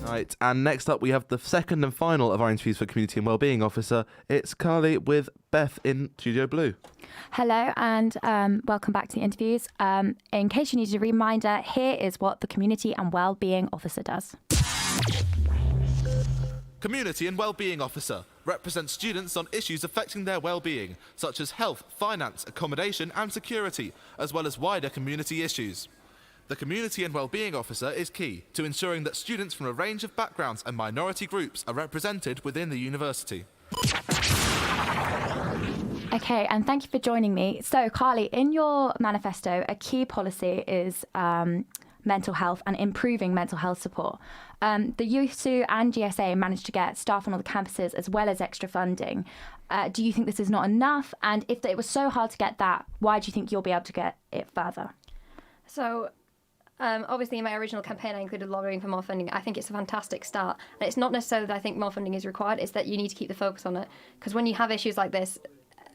Right, and next up we have the second and final of our interviews for Community and Wellbeing Officer. It's Carly with Beth in Studio Blue. Hello and welcome back to the interviews. In case you needed a reminder, here is what the Community and Wellbeing Officer does. Community and Wellbeing Officer represents students on issues affecting their well-being, such as health, finance, accommodation and security, as well as wider community issues. The Community and Wellbeing Officer is key to ensuring that students from a range of backgrounds and minority groups are represented within the university. Okay, and thank you for joining me. So, Carly, in your manifesto, a key policy is mental health and improving mental health support. The USU and GSA managed to get staff on all the campuses as well as extra funding. Do you think this is not enough? And if it was so hard to get that, why do you think you'll be able to get it further? So, obviously, in my original campaign, I included lobbying for more funding. I think it's a fantastic start. And it's not necessarily that I think more funding is required, it's that you need to keep the focus on it. Because when you have issues like this,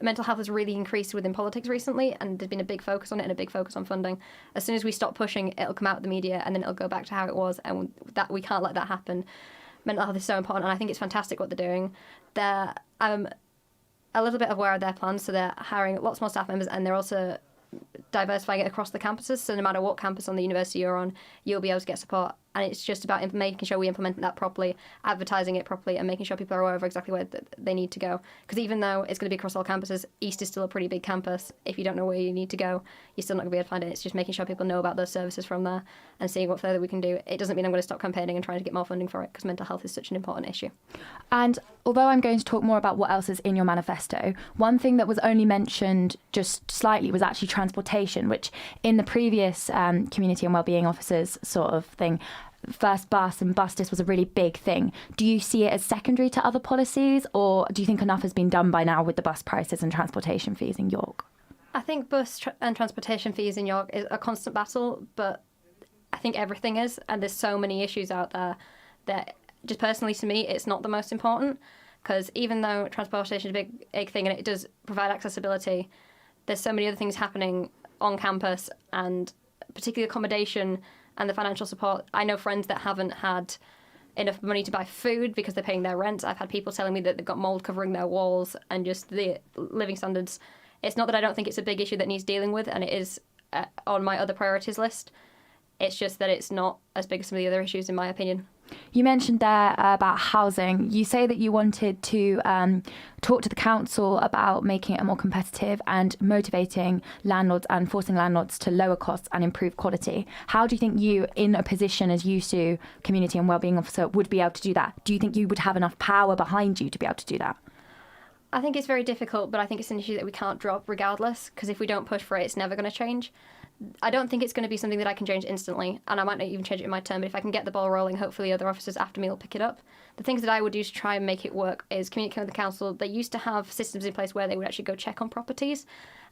mental health has really increased within politics recently, and there's been a big focus on it and a big focus on funding. As soon as we stop pushing, it'll come out of the media and then it'll go back to how it was, and that we can't let that happen. Mental health is so important, and I think it's fantastic what they're doing. They're a little bit aware of their plans, so they're hiring lots more staff members, and they're also diversifying it across the campuses, so no matter what campus on the university you're on, you'll be able to get support. And it's just about making sure we implement that properly, advertising it properly, and making sure people are aware of exactly where they need to go. Because even though it's going to be across all campuses, East is still a pretty big campus. If you don't know where you need to go, you're still not going to be able to find it. It's just making sure people know about those services from there and seeing what further we can do. It doesn't mean I'm going to stop campaigning and trying to get more funding for it, because mental health is such an important issue. And although I'm going to talk more about what else is in your manifesto, one thing that was only mentioned just slightly was actually transportation, which in the previous Community and Wellbeing Officers sort of thing, first bus and bustis was a really big thing. Do you see it as secondary to other policies, or do you think enough has been done by now with the bus prices and transportation fees in York? I think bus and transportation fees in York is a constant battle, but I think everything is, and there's so many issues out there that just personally to me it's not the most important, because even though transportation is a big thing and it does provide accessibility, there's so many other things happening on campus, and particularly accommodation and the financial support. I know friends that haven't had enough money to buy food because they're paying their rent. I've had people telling me that they've got mould covering their walls and just the living standards. It's not that I don't think it's a big issue that needs dealing with, and it is on my other priorities list. It's just that it's not as big as some of the other issues, in my opinion. You mentioned there about housing. You say that you wanted to talk to the council about making it more competitive and motivating landlords and forcing landlords to lower costs and improve quality. How do you think you, in a position as USU Community and Wellbeing Officer, would be able to do that? Do you think you would have enough power behind you to be able to do that? I think it's very difficult, but I think it's an issue that we can't drop regardless, because if we don't push for it, it's never going to change. I don't think it's going to be something that I can change instantly, and I might not even change it in my term, but if I can get the ball rolling, hopefully other officers after me will pick it up. The things that I would do to try and make it work is communicate with the council. They used to have systems in place where they would actually go check on properties,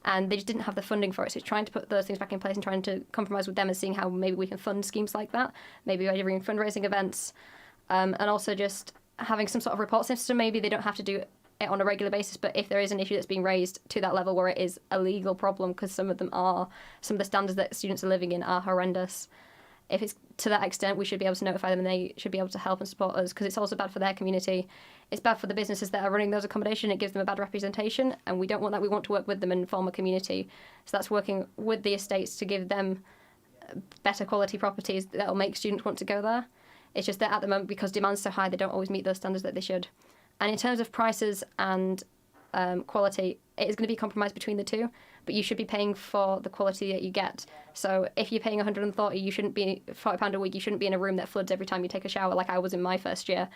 and they just didn't have the funding for it, so trying to put those things back in place and trying to compromise with them and seeing how maybe we can fund schemes like that, maybe by doing fundraising events, and also just having some sort of report system. Maybe they don't have to do it on a regular basis, but if there is an issue that's being raised to that level where it is a legal problem, because some of the standards that students are living in are horrendous, if it's to that extent, we should be able to notify them and they should be able to help and support us, because it's also bad for their community. It's bad for the businesses that are running those accommodation. It gives them a bad representation, and we don't want that. We want to work with them and form a community. So that's working with the estates to give them better quality properties that will make students want to go there. It's just that at the moment, because demand's so high, they don't always meet those standards that they should. And in terms of prices and quality, it is going to be compromised between the two, but you should be paying for the quality that you get. So if you're paying £140, you shouldn't be £40 a week. You shouldn't be in a room that floods every time you take a shower, like I was in my first year.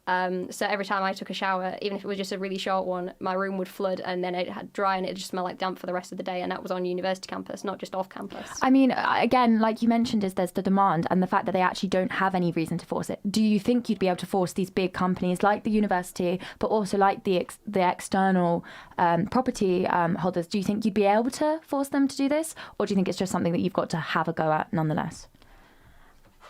So every time I took a shower, even if it was just a really short one, my room would flood, and then it had dry and it just smelled like damp for the rest of the day. And that was on university campus, not just off campus. I mean, again, like you mentioned, there's the demand and the fact that they actually don't have any reason to force it. Do you think you'd be able to force these big companies like the university, but also like the external property holders? Do you think you'd be able to force them to do this, or do you think it's just something that you've got to have a go at nonetheless?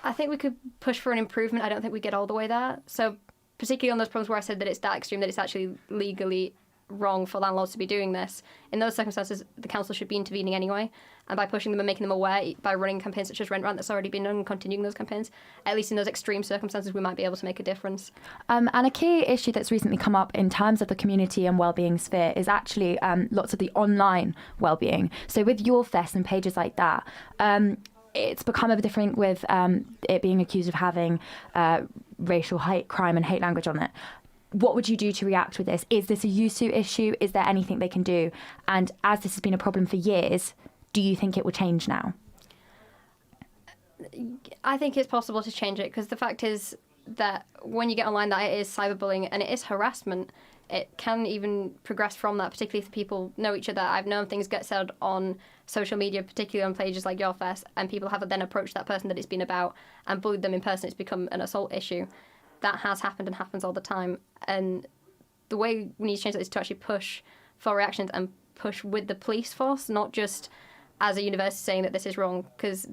I think we could push for an improvement. I don't think we get all the way there. So particularly on those problems where I said that it's that extreme, that it's actually legally wrong for landlords to be doing this. In those circumstances, the council should be intervening anyway, and by pushing them and making them aware, by running campaigns such as Rent Rant that's already been done and continuing those campaigns, at least in those extreme circumstances, we might be able to make a difference. And a key issue that's recently come up in terms of the community and wellbeing sphere is actually lots of the online wellbeing. So with Your Fest and pages like that, it's become a bit different with it being accused of having racial hate crime and hate language on it. What would you do to react with this? Is this a USU issue? Is there anything they can do? And as this has been a problem for years, do you think it will change now? I think it's possible to change it, because the fact is that when you get online, that it is cyberbullying and it is harassment. It can even progress from that, particularly if people know each other. I've known things get said on social media, particularly on pages like Your Fest, and people have then approached that person that it's been about and bullied them in person. It's become an assault issue. That has happened and happens all the time. And the way we need to change that is to actually push for reactions and push with the police force, not just as a university saying that this is wrong, because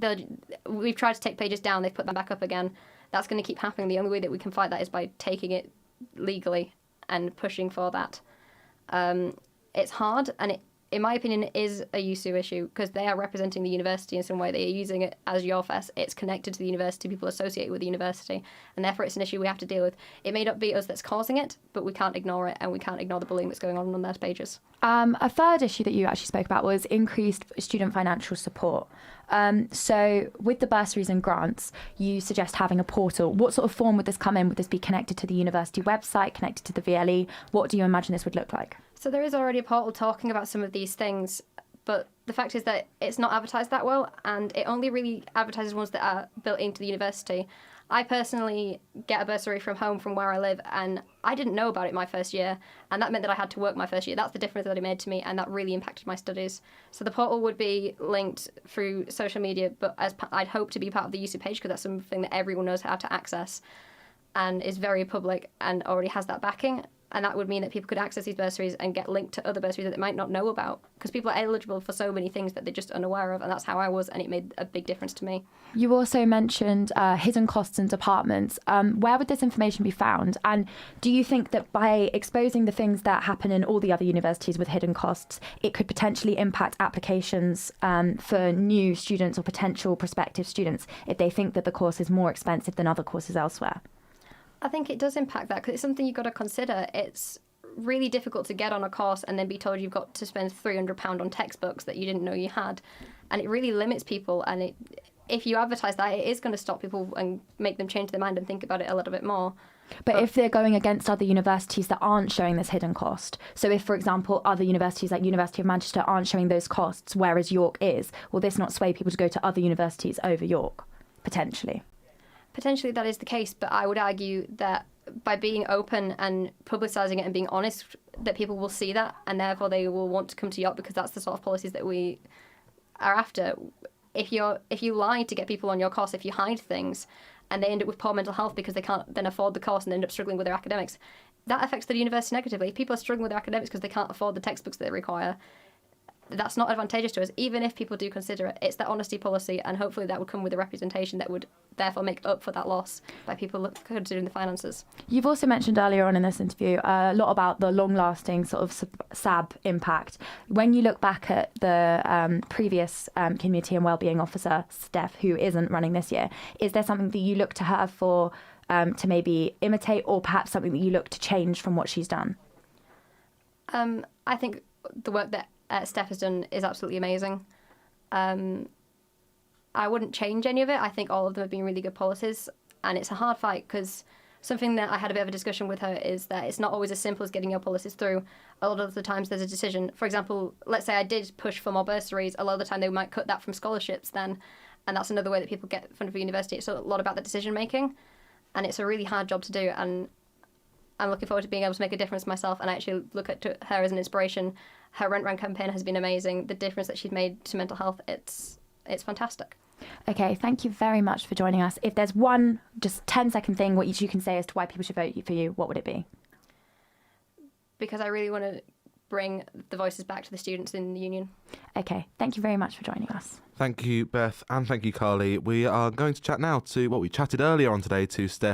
we've tried to take pages down, they've put them back up again. That's going to keep happening. The only way that we can fight that is by taking it legally and pushing for that. It's hard, and in my opinion, it is a USU issue, because they are representing the university in some way. They are using it as Your Fest. It's connected to the university. People associate it with the university, and therefore it's an issue we have to deal with. It may not be us that's causing it, but we can't ignore it, and we can't ignore the bullying that's going on their pages. A third issue that you actually spoke about was increased student financial support. So with the bursaries and grants, you suggest having a portal. What sort of form would this come in? Would this be connected to the university website, connected to the VLE? What do you imagine this would look like? So there is already a portal talking about some of these things, but the fact is that it's not advertised that well, and it only really advertises ones that are built into the university. I personally get a bursary from home, from where I live, and I didn't know about it my first year, and that meant that I had to work my first year. That's the difference that it made to me, and that really impacted my studies. So the portal would be linked through social media, but I'd hope to be part of the USU page, because that's something that everyone knows how to access and is very public and already has that backing. And that would mean that people could access these bursaries and get linked to other bursaries that they might not know about, because people are eligible for so many things that they're just unaware of, and that's how I was, and it made a big difference to me. You also mentioned hidden costs and departments. Where would this information be found? And do you think that by exposing the things that happen in all the other universities with hidden costs, it could potentially impact applications for new students or potential prospective students if they think that the course is more expensive than other courses elsewhere? I think it does impact that, because it's something you've got to consider. It's really difficult to get on a course and then be told you've got to spend £300 on textbooks that you didn't know you had. And it really limits people. And if you advertise that, it is going to stop people and make them change their mind and think about it a little bit more. But if they're going against other universities that aren't showing this hidden cost, so if, for example, other universities like University of Manchester aren't showing those costs, whereas York is, will this not sway people to go to other universities over York, potentially? Potentially that is the case, but I would argue that by being open and publicising it and being honest, that people will see that, and therefore they will want to come to York, because that's the sort of policies that we are after. If you lie to get people on your course, if you hide things, and they end up with poor mental health because they can't then afford the course and end up struggling with their academics, that affects the university negatively. If people are struggling with their academics because they can't afford the textbooks that they require, that's not advantageous to us, even if people do consider it. It's that honesty policy, and hopefully that would come with a representation that would therefore make up for that loss by people considering the finances. You've also mentioned earlier on in this interview a lot about the long-lasting sort of SAB impact. When you look back at the previous Community and Wellbeing Officer, Steph, who isn't running this year, is there something that you look to her for to maybe imitate, or perhaps something that you look to change from what she's done? I think the work that Steph has done is absolutely amazing. I wouldn't change any of it. I think all of them have been really good policies, and it's a hard fight, because something that I had a bit of a discussion with her is that it's not always as simple as getting your policies through. A lot of the times there's a decision. For example, let's say I did push for more bursaries. A lot of the time they might cut that from scholarships then, and that's another way that people get funded for university. It's a lot about the decision making, and it's a really hard job to do, and I'm looking forward to being able to make a difference myself, and I actually look at her as an inspiration. Her Rent Rant campaign has been amazing. The difference that she's made to mental health, it's fantastic. Okay, thank you very much for joining us. If there's one just 10-second thing what you can say as to why people should vote for you, what would it be? Because I really want to bring the voices back to the students in the union. Okay, thank you very much for joining us. Thank you, Beth, and thank you, Carly. We are going to chat now to what we chatted earlier on today to Steph